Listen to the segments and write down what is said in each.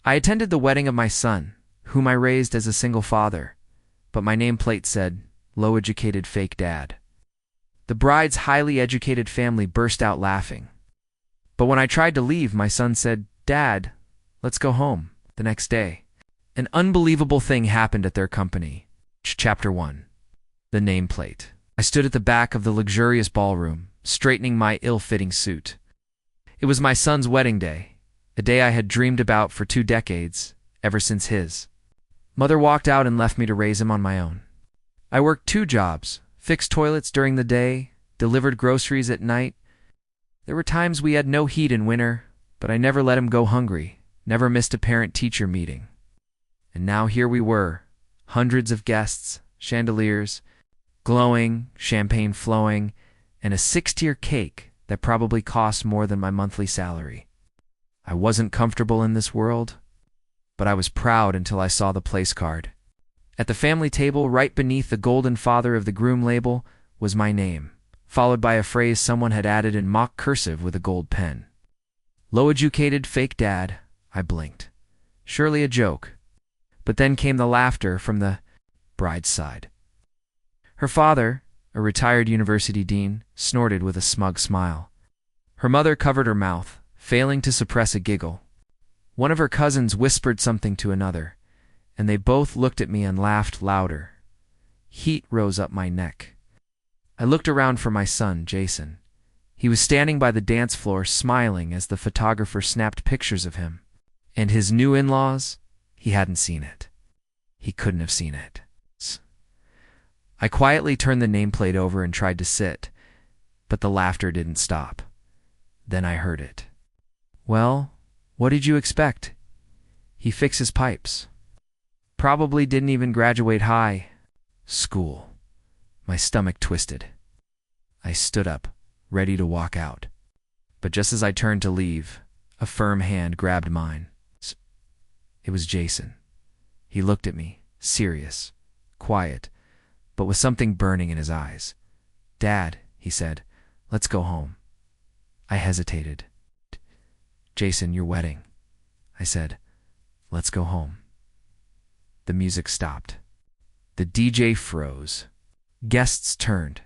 I attended the wedding of my son, whom I raised as a single father, but my nameplate said, low-educated fake dad. The bride's highly educated family burst out laughing. But when I tried to leave, my son said, "Dad, let's go home," the next day. An unbelievable thing happened at their company. Chapter 1. The Nameplate. I stood at the back of the luxurious ballroom, straightening my ill-fitting suit. It was my son's wedding day, a day I had dreamed about for 2 decades, ever since his mother walked out and left me to raise him on my own. I worked 2 jobs, fixed toilets during the day, delivered groceries at night. There were times we had no heat in winter, but I never let him go hungry, never missed a parent-teacher meeting. And now here we were, hundreds of guests, chandeliers, glowing, champagne flowing, and a 6-tier cake that probably cost more than my monthly salary. I wasn't comfortable in this world, but I was proud until I saw the place card. At the family table, right beneath the golden father of the groom label, was my name, followed by a phrase someone had added in mock cursive with a gold pen. Low-educated fake dad. I blinked. Surely a joke. But then came the laughter from the bride's side. Her father, a retired university dean, snorted with a smug smile. Her mother covered her mouth, failing to suppress a giggle. One of her cousins whispered something to another, and they both looked at me and laughed louder. Heat rose up my neck. I looked around for my son, Jason. He was standing by the dance floor smiling as the photographer snapped pictures of him. And his new in-laws? He hadn't seen it. He couldn't have seen it. I quietly turned the nameplate over and tried to sit, but the laughter didn't stop. Then I heard it. "Well, what did you expect? He fixes pipes. Probably didn't even graduate high school." My stomach twisted. I stood up, ready to walk out. But just as I turned to leave, a firm hand grabbed mine. It was Jason. He looked at me, serious, quiet, but with something burning in his eyes. "Dad," he said, "let's go home." I hesitated. "Jason, your wedding." I said, "Let's go home." The music stopped. The DJ froze. Guests turned.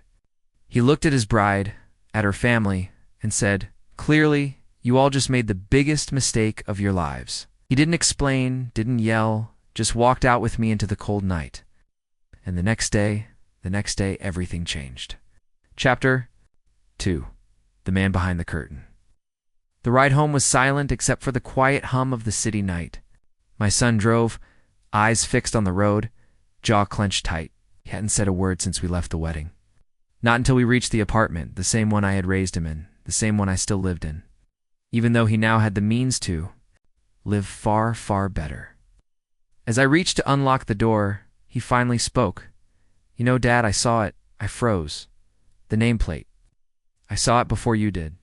He looked at his bride, at her family, and said, "Clearly, you all just made the biggest mistake of your lives." He didn't explain, didn't yell, just walked out with me into the cold night. And the next day, everything changed. Chapter 2. The Man Behind the Curtain. The ride home was silent except for the quiet hum of the city night. My son drove, eyes fixed on the road, jaw clenched tight. He hadn't said a word since we left the wedding. Not until we reached the apartment, the same one I had raised him in, the same one I still lived in. Even though he now had the means to live far, far better. As I reached to unlock the door, he finally spoke. "You know, Dad, I saw it. I froze. The nameplate. I saw it before you did.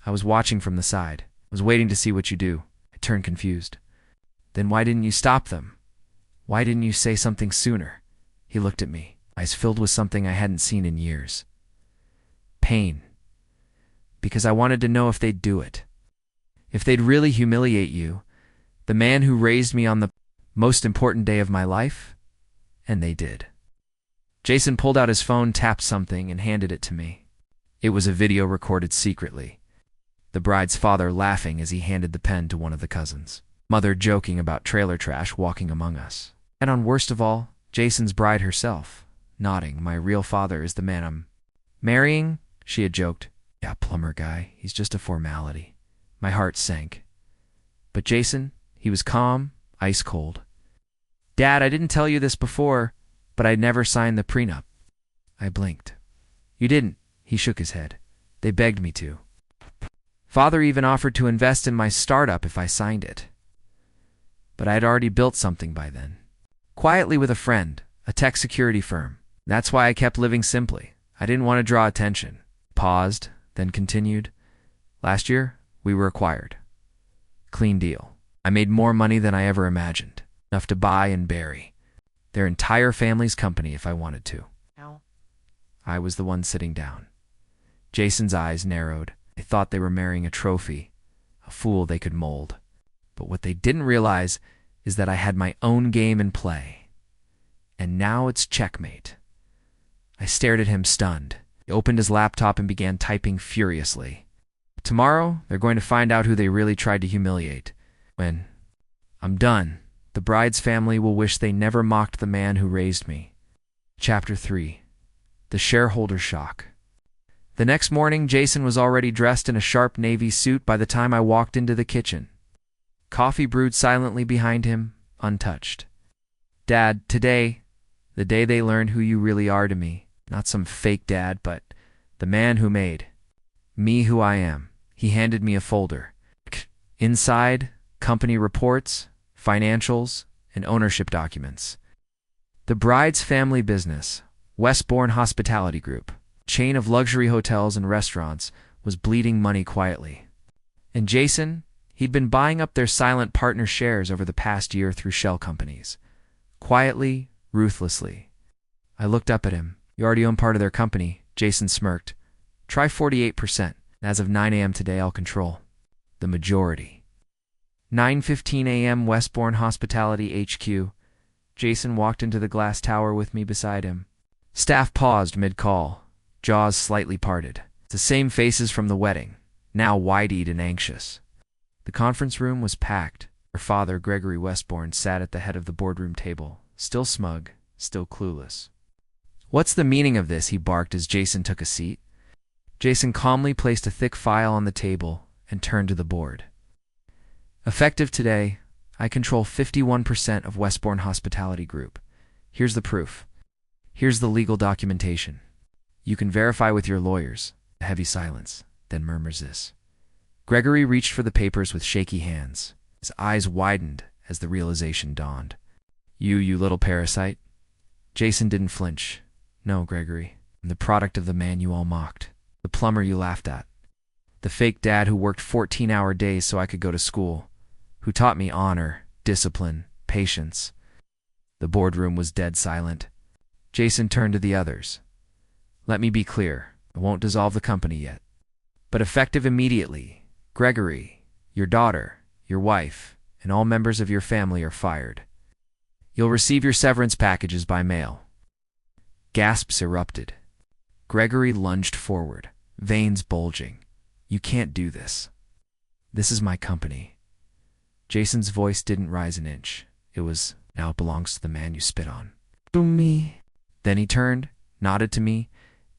I was watching from the side. I was waiting to see what you do." I turned confused. "Then why didn't you stop them? Why didn't you say something sooner?" He looked at me, eyes filled with something I hadn't seen in years. Pain. Because I wanted to know if they'd do it. If they'd really humiliate you, the man who raised me on the most important day of my life, and they did. Jason pulled out his phone, tapped something, and handed it to me. It was a video recorded secretly. The bride's father laughing as he handed the pen to one of the cousins. Mother joking about trailer trash walking among us. And on worst of all, Jason's bride herself, nodding. "My real father is the man I'm marrying," she had joked. "Yeah, plumber guy, he's just a formality." My heart sank. But Jason, he was calm, ice cold. "Dad, I didn't tell you this before, but I never signed the prenup." I blinked. "You didn't?" He shook his head. "They begged me to. Father even offered to invest in my startup if I signed it. But I had already built something by then. Quietly with a friend, a tech security firm. That's why I kept living simply. I didn't want to draw attention." Paused, then continued. "Last year, we were acquired. Clean deal. I made more money than I ever imagined. Enough to buy and bury their entire family's company if I wanted to." Ow. I was the one sitting down. Jason's eyes narrowed. They thought they were marrying a trophy, a fool they could mold. But what they didn't realize is that I had my own game in play. And now it's checkmate. I stared at him stunned. He opened his laptop and began typing furiously. Tomorrow, they're going to find out who they really tried to humiliate. When I'm done, the bride's family will wish they never mocked the man who raised me. Chapter 3. The Shareholder Shock. The next morning, Jason was already dressed in a sharp navy suit by the time I walked into the kitchen. Coffee brewed silently behind him, untouched. Dad, today, the day they learned who you really are to me, not some fake dad, but the man who made me who I am. He handed me a folder. Inside, company reports, financials, and ownership documents. The bride's family business, Westbourne Hospitality Group, chain of luxury hotels and restaurants, was bleeding money quietly. And Jason, he'd been buying up their silent partner shares over the past year through shell companies. Quietly, ruthlessly. I looked up at him. You already own part of their company, Jason smirked. Try 48%. As of 9 a.m. today, I'll control the majority. 9:15 a.m. Westbourne Hospitality HQ. Jason walked into the glass tower with me beside him. Staff paused mid-call, jaws slightly parted. The same faces from the wedding, now wide-eyed and anxious. The conference room was packed. Her father, Gregory Westbourne, sat at the head of the boardroom table, still smug, still clueless. What's the meaning of this? He barked as Jason took a seat. Jason calmly placed a thick file on the table and turned to the board. Effective today, I control 51% of Westbourne Hospitality Group. Here's the proof. Here's the legal documentation. You can verify with your lawyers. A heavy silence, then murmurs this. Gregory reached for the papers with shaky hands. His eyes widened as the realization dawned. You little parasite. Jason didn't flinch. No, Gregory. I'm the product of the man you all mocked. The plumber you laughed at. The fake dad who worked 14-hour days so I could go to school. Who taught me honor, discipline, patience. The boardroom was dead silent. Jason turned to the others. Let me be clear. I won't dissolve the company yet. But effective immediately, Gregory, your daughter, your wife, and all members of your family are fired. You'll receive your severance packages by mail. Gasps erupted. Gregory lunged forward, veins bulging. You can't do this. This is my company. Jason's voice didn't rise an inch. It was, now it belongs to the man you spit on. To me. Then he turned, nodded to me,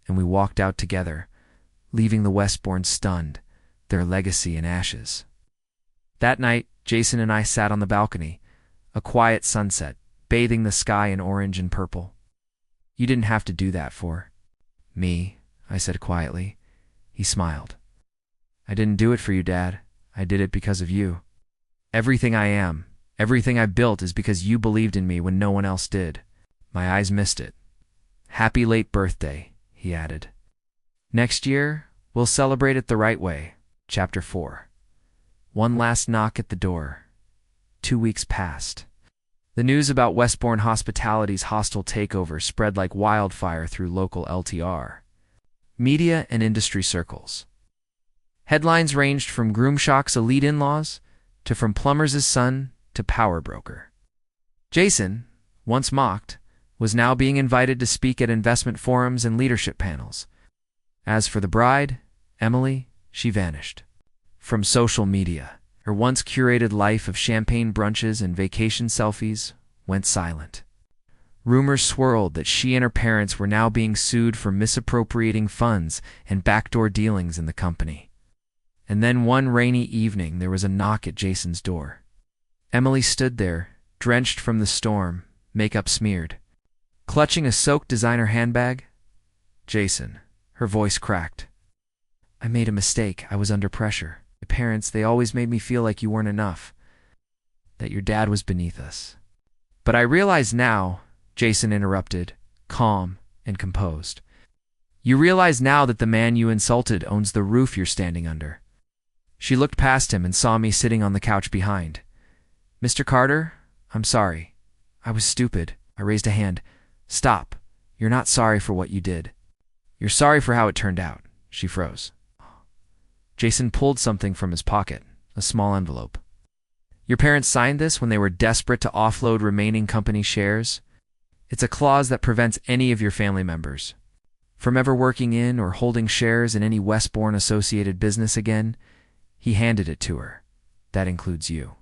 and we walked out together, leaving the Westbournes stunned, their legacy in ashes. That night, Jason and I sat on the balcony, a quiet sunset, bathing the sky in orange and purple. You didn't have to do that for me, I said quietly. He smiled. I didn't do it for you, Dad. I did it because of you. Everything I am, everything I built is because you believed in me when no one else did. My eyes missed it. Happy late birthday, he added. Next year, we'll celebrate it the right way. Chapter 4. One last knock at the door. 2 weeks passed. The news about Westbourne Hospitality's hostile takeover spread like wildfire through local LTR, media, and industry circles. Headlines ranged from Groomshock's elite in-laws to from plumber's son to power broker. Jason, once mocked, was now being invited to speak at investment forums and leadership panels. As for the bride, Emily, she vanished. From social media, her once curated life of champagne brunches and vacation selfies went silent. Rumors swirled that she and her parents were now being sued for misappropriating funds and backdoor dealings in the company. And then one rainy evening there was a knock at Jason's door. Emily stood there, drenched from the storm, makeup smeared. Clutching a soaked designer handbag, Jason, her voice cracked. I made a mistake. I was under pressure. My parents, they always made me feel like you weren't enough, that your dad was beneath us. But I realize now, Jason interrupted, calm and composed. You realize now that the man you insulted owns the roof you're standing under. She looked past him and saw me sitting on the couch behind. Mr. Carter, I'm sorry. I was stupid. I raised a hand. Stop. You're not sorry for what you did. You're sorry for how it turned out. She froze. Jason pulled something from his pocket, a small envelope. Your parents signed this when they were desperate to offload remaining company shares. It's a clause that prevents any of your family members from ever working in or holding shares in any Westbourne-associated business again. He handed it to her. That includes you.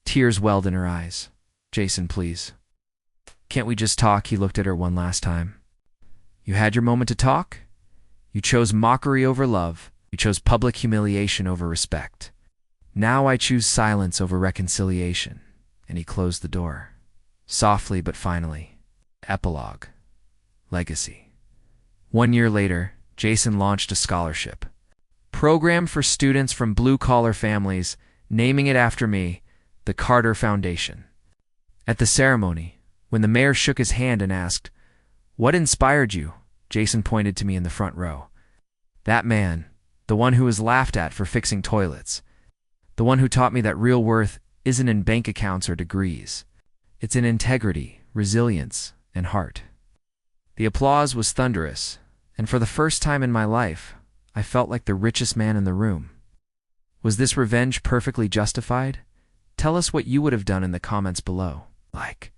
Tears welled in her eyes. Jason, please. Can't we just talk? He looked at her one last time. You had your moment to talk. You chose mockery over love. You chose public humiliation over respect. Now I choose silence over reconciliation. And he closed the door. Softly but finally. Epilogue. Legacy. 1 year later, Jason launched a scholarship program for students from blue-collar families, naming it after me, the Carter Foundation. At the ceremony, when the mayor shook his hand and asked, "What inspired you?" Jason pointed to me in the front row. That man, the one who was laughed at for fixing toilets, the one who taught me that real worth isn't in bank accounts or degrees. It's in integrity, resilience, and heart. The applause was thunderous, and for the first time in my life, I felt like the richest man in the room. Was this revenge perfectly justified? Tell us what you would have done in the comments below. Like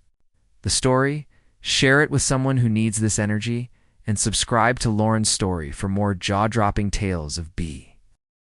the story, share it with someone who needs this energy, and subscribe to Lauren's story for more jaw-dropping tales of B.